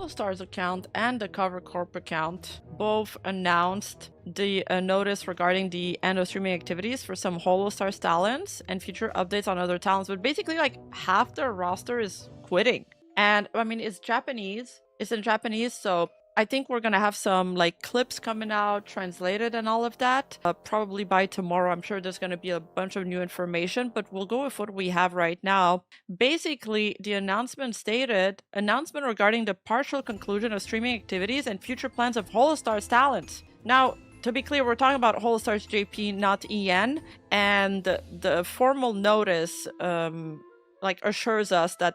HOLOSTARS account and the Cover Corp account both announced the notice regarding the end of streaming activities for some HOLOSTARS talents and future updates on other talents. But basically, like, half their roster is quitting. And I mean, it's Japanese. It's in Japanese, so I think we're gonna have some like clips coming out, translated and all of that. Probably by tomorrow. I'm sure there's gonna be a bunch of new information, but we'll go with what we have right now. Basically, the announcement stated, announcement regarding the partial conclusion of streaming activities and future plans of HOLOSTARS talents. Now, to be clear, we're talking about HOLOSTARS JP, not EN, and the formal notice like assures us that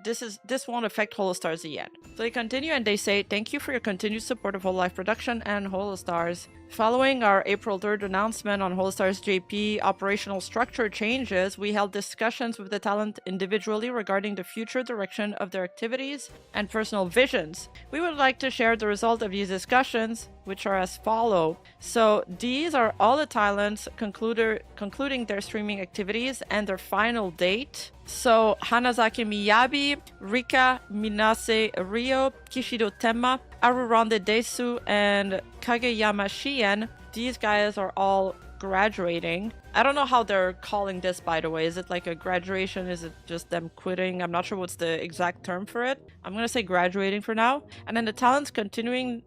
this won't affect HOLOSTARS EN. So they continue and they say, thank you for your continued support of Hololive production and HOLOSTARS. Following our April 3rd announcement on HOLOSTARS JP operational structure changes, we held discussions with the talent individually regarding the future direction of their activities and personal visions. We would like to share the result of these discussions, which are as follow. So these are all the talents concluding their streaming activities and their final date. So Hanazaki Miyabi, Rika Minase Ryo, Kishido Tenma, Arurande Desu, and Kageyama Shien. These guys are all graduating. I don't know how they're calling this, by the way. Is it like a graduation? Is it just them quitting? I'm not sure what's the exact term for it. I'm gonna say graduating for now. And then the talents continuing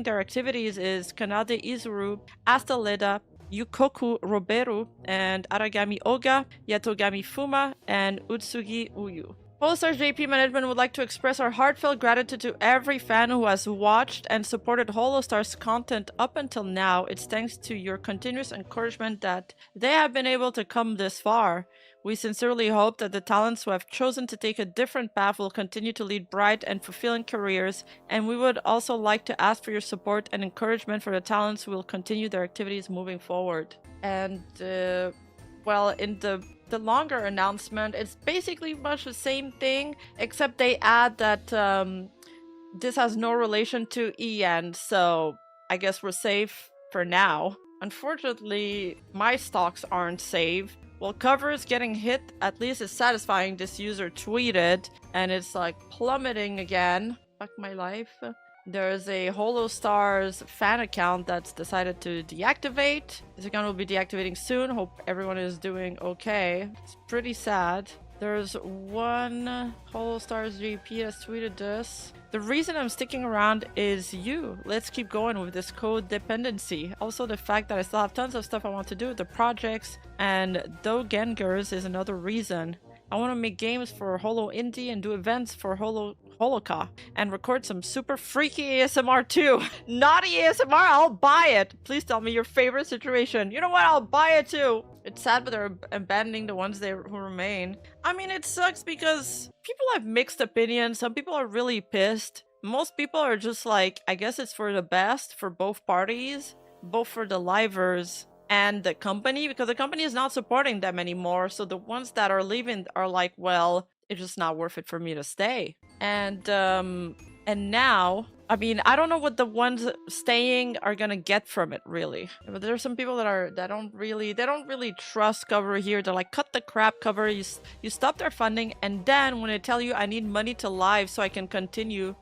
their activities is Kanade Izuru, Asta Leda, Yukoku Roberu, and Aragami Oga, Yatogami Fuma, and Utsugi Uyu. HOLOSTARS JP management would like to express our heartfelt gratitude to every fan who has watched and supported HOLOSTARS content up until now. It's thanks to your continuous encouragement that they have been able to come this far. We sincerely hope that the talents who have chosen to take a different path will continue to lead bright and fulfilling careers, and we would also like to ask for your support and encouragement for the talents who will continue their activities moving forward. And, well, in the longer announcement, it's basically much the same thing, except they add that this has no relation to EN, so I guess we're safe for now. Unfortunately, my stocks aren't safe. Well, cover is getting hit, at least it's satisfying, this user tweeted, and it's like plummeting again. Fuck my life. There's a HOLOSTARS fan account that's decided to deactivate. This account will be deactivating soon. Hope everyone is doing okay. It's pretty sad. There's one HOLOSTARS JP that's tweeted this. The reason I'm sticking around is you. Let's keep going with this code dependency. Also, the fact that I still have tons of stuff I want to do with the projects, and Dogengers is another reason. I want to make games for Holo Indie and do events for Holoca and record some super freaky ASMR too. Naughty ASMR, I'll buy it. Please tell me your favorite situation. You know what? I'll buy it too. It's sad, but they're abandoning the ones who remain. I mean, it sucks because people have mixed opinions. Some people are really pissed. Most people are just like, I guess it's for the best for both parties, both for the livers and the company, because the company is not supporting them anymore. So the ones that are leaving are like, well, it's just not worth it for me to stay. And now, I mean, I don't know what the ones staying are gonna get from it, really. But there's some people that don't really trust cover here. They're like, cut the crap, cover. You stop their funding, and then when they tell you I need money to live so I can continue,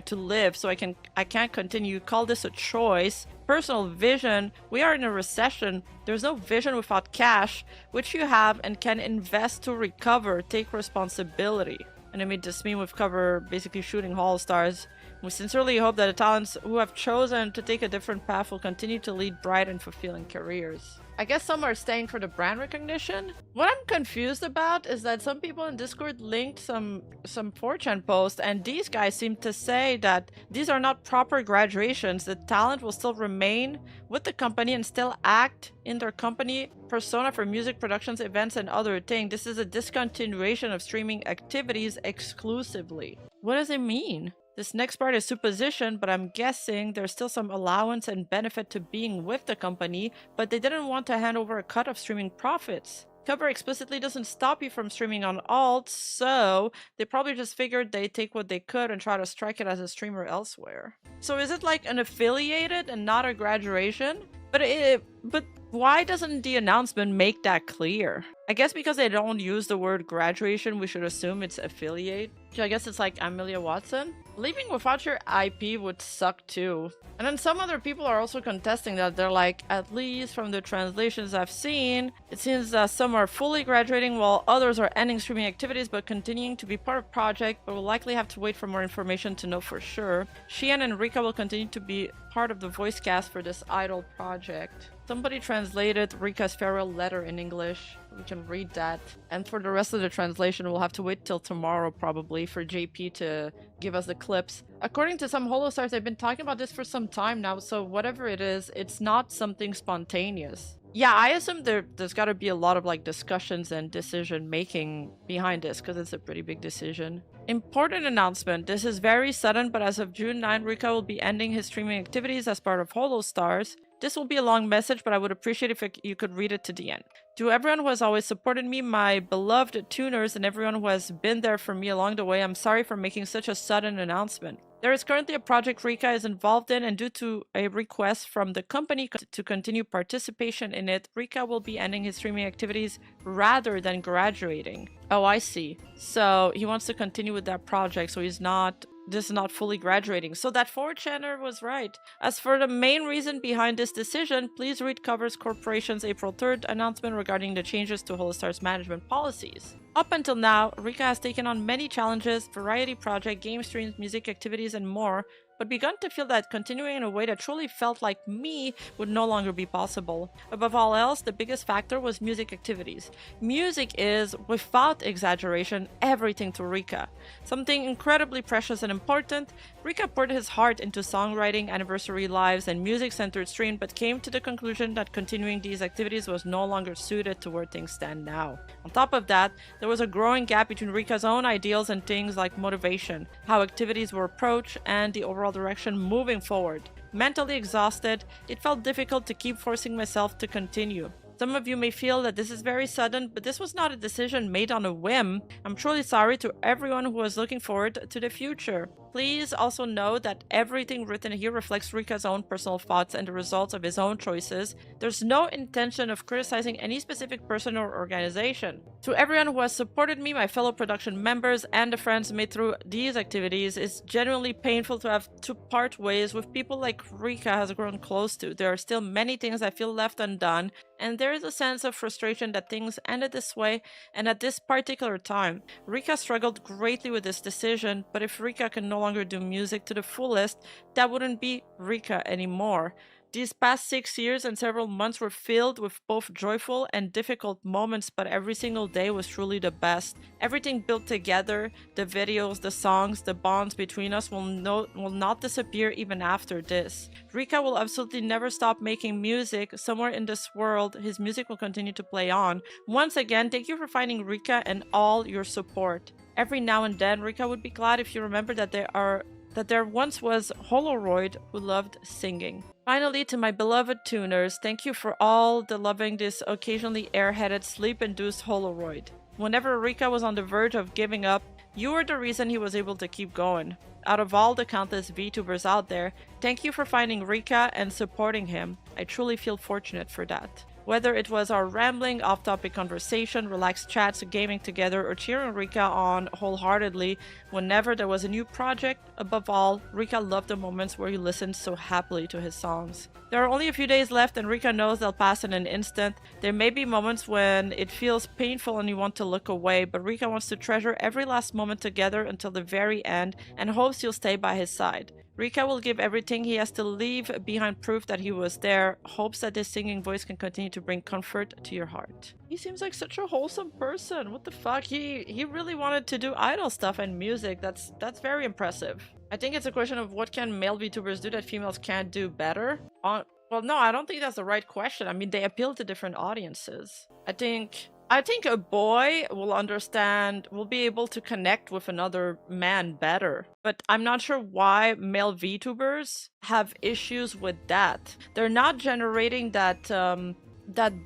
to live, so I can't continue, call this a choice. Personal vision. We are in a recession. There's no vision without cash, which you have and can invest to recover. Take responsibility. And I made this meme with cover basically shooting HOLOSTARS. We sincerely hope that the talents who have chosen to take a different path will continue to lead bright and fulfilling careers. I guess some are staying for the brand recognition. What I'm confused about is that some people in Discord linked some 4chan posts, and these guys seem to say that these are not proper graduations. The talent will still remain with the company and still act in their company persona for music productions, events, and other things. This is a discontinuation of streaming activities exclusively. What does it mean? This next part is supposition, but I'm guessing there's still some allowance and benefit to being with the company, but they didn't want to hand over a cut of streaming profits. Cover explicitly doesn't stop you from streaming on alt, so they probably just figured they'd take what they could and try to strike it as a streamer elsewhere. So is it like an affiliated and not a graduation? But why doesn't the announcement make that clear? I guess because they don't use the word graduation, we should assume it's affiliate. I guess it's like Amelia Watson. Leaving without your IP would suck too. And then some other people are also contesting that. They're like, at least from the translations I've seen, it seems that some are fully graduating while others are ending streaming activities but continuing to be part of the project, but will likely have to wait for more information to know for sure. Shian and Rika will continue to be part of the voice cast for this idol project. Somebody translated Rika's farewell letter in English. We can read that. And for the rest of the translation, we'll have to wait till tomorrow probably for JP to give us the clips. According to some HOLOSTARs, they've been talking about this for some time now, so whatever it is, it's not something spontaneous. Yeah, I assume there's got to be a lot of like discussions and decision making behind this because it's a pretty big decision. Important announcement. This is very sudden, but as of June 9, Rika will be ending his streaming activities as part of HOLOSTARs. This will be a long message, but I would appreciate if you could read it to the end. To everyone who has always supported me, my beloved tuners, and everyone who has been there for me along the way, I'm sorry for making such a sudden announcement. There is currently a project Rika is involved in, and due to a request from the company to continue participation in it, Rika will be ending his streaming activities rather than graduating. Oh, I see. So he wants to continue with that project, so this is not fully graduating. So that 4chaner was right. As for the main reason behind this decision, please read Covers Corporation's April 3rd announcement regarding the changes to HOLOSTAR's management policies. Up until now, Rika has taken on many challenges, variety project, game streams, music activities, and more, but begun to feel that continuing in a way that truly felt like me would no longer be possible. Above all else, the biggest factor was music activities. Music is, without exaggeration, everything to Rika. Something incredibly precious and important. Rika poured his heart into songwriting, anniversary lives, and music-centered stream, but came to the conclusion that continuing these activities was no longer suited to where things stand now. On top of that, there was a growing gap between Rika's own ideals and things like motivation, how activities were approached, and the overall direction moving forward. Mentally exhausted, it felt difficult to keep forcing myself to continue. Some of you may feel that this is very sudden, but this was not a decision made on a whim. I'm truly sorry to everyone who was looking forward to the future. Please also know that everything written here reflects Rika's own personal thoughts and the results of his own choices. There's no intention of criticizing any specific person or organization. To everyone who has supported me, my fellow production members, and the friends made through these activities, it's genuinely painful to have to part ways with people like Rika has grown close to. There are still many things I feel left undone, and there is a sense of frustration that things ended this way and at this particular time. Rika struggled greatly with this decision, but if Rika can no longer do music to the fullest, that wouldn't be Rika anymore. These past 6 years and several months were filled with both joyful and difficult moments, but every single day was truly the best. Everything built together, the videos, the songs, the bonds between us will not disappear even after this. Rika will absolutely never stop making music. Somewhere in this world, his music will continue to play on. Once again, thank you for finding Rika and all your support. Every now and then, Rika would be glad if you remember that there once was Holoroid who loved singing. Finally, to my beloved tuners, thank you for all the loving this occasionally airheaded sleep-induced Holoroid. Whenever Rika was on the verge of giving up, you were the reason he was able to keep going. Out of all the countless VTubers out there, thank you for finding Rika and supporting him. I truly feel fortunate for that. Whether it was our rambling, off-topic conversation, relaxed chats, gaming together, or cheering Rika on wholeheartedly whenever there was a new project, above all, Rika loved the moments where he listened so happily to his songs. There are only a few days left and Rika knows they'll pass in an instant. There may be moments when it feels painful and you want to look away, but Rika wants to treasure every last moment together until the very end and hopes you'll stay by his side. Rika will give everything he has to leave behind proof that he was there, hopes that this singing voice can continue to bring comfort to your heart. He seems like such a wholesome person. What the fuck? He really wanted to do idol stuff and music. That's very impressive. I think it's a question of what can male VTubers do that females can't do better? Well, no, I don't think that's the right question. I mean, they appeal to different audiences. I think a boy will be able to connect with another man better. But I'm not sure why male VTubers have issues with that. They're not generating that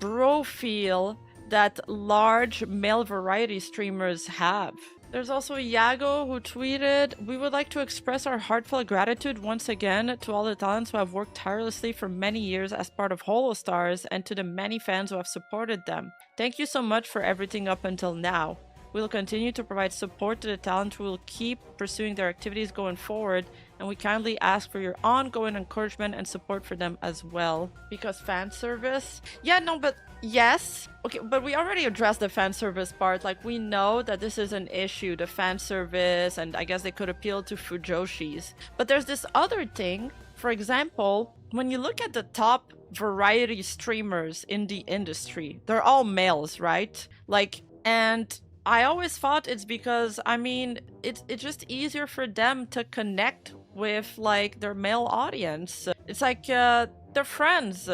bro feel that large male variety streamers have. There's also Yago who tweeted, "We would like to express our heartfelt gratitude once again to all the talents who have worked tirelessly for many years as part of HOLOSTARS and to the many fans who have supported them. Thank you so much for everything up until now. We will continue to provide support to the talent who will keep pursuing their activities going forward, and we kindly ask for your ongoing encouragement and support for them as well." Because fan service? Yeah, no, but yes. Okay, but we already addressed the fan service part. Like, we know that this is an issue, the fan service, and I guess they could appeal to Fujoshis. But there's this other thing. For example, when you look at the top variety streamers in the industry, they're all males, right? Like, and I always thought it's because, I mean, it's just easier for them to connect with, like, their male audience. It's like, they're friends,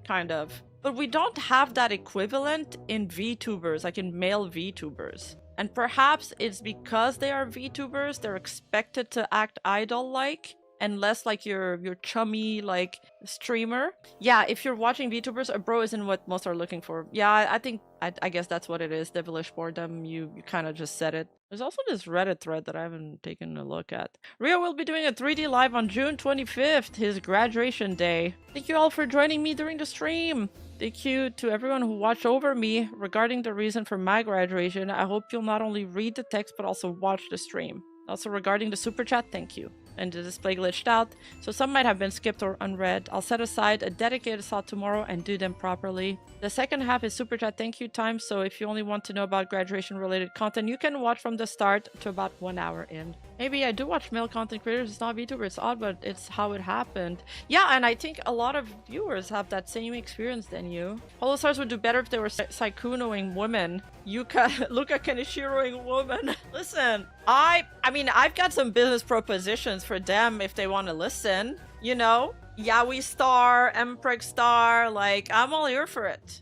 kind of. But we don't have that equivalent in VTubers, like in male VTubers. And perhaps it's because they are VTubers, they're expected to act idol-like, and less like your chummy, like, streamer. Yeah, if you're watching VTubers, a bro isn't what most are looking for. Yeah, I think, I guess that's what it is. Devilish boredom, you kind of just said it. There's also this Reddit thread that I haven't taken a look at. Rio will be doing a 3D live on June 25th, his graduation day. Thank you all for joining me during the stream. Thank you to everyone who watched over me regarding the reason for my graduation. I hope you'll not only read the text, but also watch the stream. Also regarding the super chat, thank you. And the display glitched out, so some might have been skipped or unread. I'll set aside a dedicated slot tomorrow and do them properly. The second half is super chat thank you time, so if you only want to know about graduation related content, you can watch from the start to about 1 hour in. Maybe I do watch male content creators, it's not VTuber, it's odd, but it's how it happened. Yeah, and I think a lot of viewers have that same experience than you. HoloStars would do better if they were Saikunoing women. Luca Kenishiroing women. Listen, I mean, I've got some business propositions for them if they want to listen, you know? Yaoi Star, Empreg Star, like, I'm all here for it.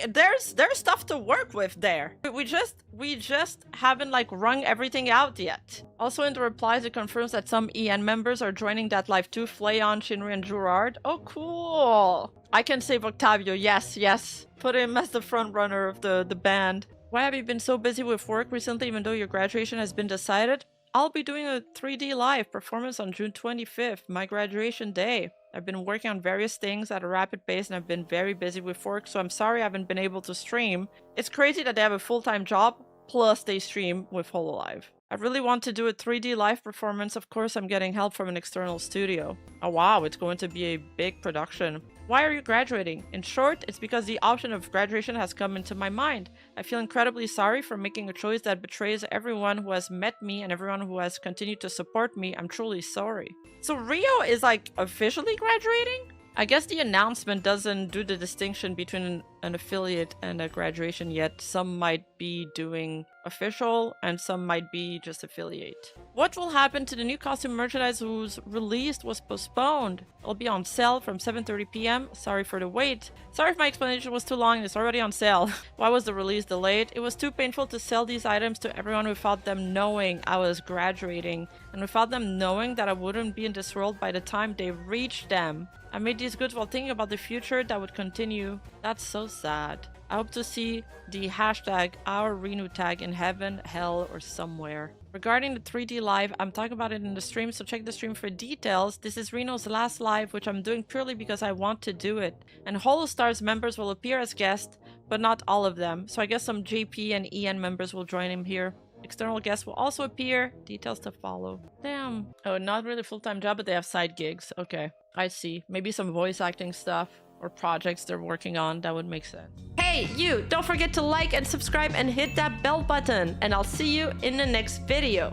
There's stuff to work with there. We just haven't, like, wrung everything out yet. Also in the replies, it confirms that some EN members are joining that live too. Flayon, Shinri, and Jurard. Oh, cool. I can save Octavio. Yes. Put him as the front runner of the band. Why have you been so busy with work recently, even though your graduation has been decided? I'll be doing a 3D live performance on June 25th, my graduation day. I've been working on various things at a rapid pace and I've been very busy with work, so I'm sorry I haven't been able to stream. It's crazy that they have a full-time job, plus they stream with HoloLive. I really want to do a 3D live performance. Of course, I'm getting help from an external studio. Oh wow, it's going to be a big production. Why are you graduating? In short, it's because the option of graduation has come into my mind. I feel incredibly sorry for making a choice that betrays everyone who has met me and everyone who has continued to support me. I'm truly sorry. So Rio is, like, officially graduating? I guess the announcement doesn't do the distinction between an affiliate and a graduation yet. Some might be doing official and some might be just affiliate. What will happen to the new costume merchandise whose release was postponed? It'll be on sale from 7:30 p.m. Sorry for the wait. Sorry if my explanation was too long. It's already on sale. Why was the release delayed? It was too painful to sell these items to everyone without them knowing I was graduating and without them knowing that I wouldn't be in this world by the time they reached them. I made these goods while thinking about the future that would continue. That's so sad. I hope to see the hashtag our Renu tag in heaven, hell, or somewhere. Regarding the 3D live, I'm talking about it in the stream, so check the stream for details. This is Reno's last live, which I'm doing purely because I want to do it. And HoloStars members will appear as guests, but not all of them. So I guess some JP and EN members will join him here. External guests will also appear. Details to follow. Damn. Oh, not really full-time job, but they have side gigs. Okay, I see. Maybe some voice acting stuff or projects they're working on. That would make sense. Hey, you! Don't forget to like and subscribe and hit that bell button. And I'll see you in the next video.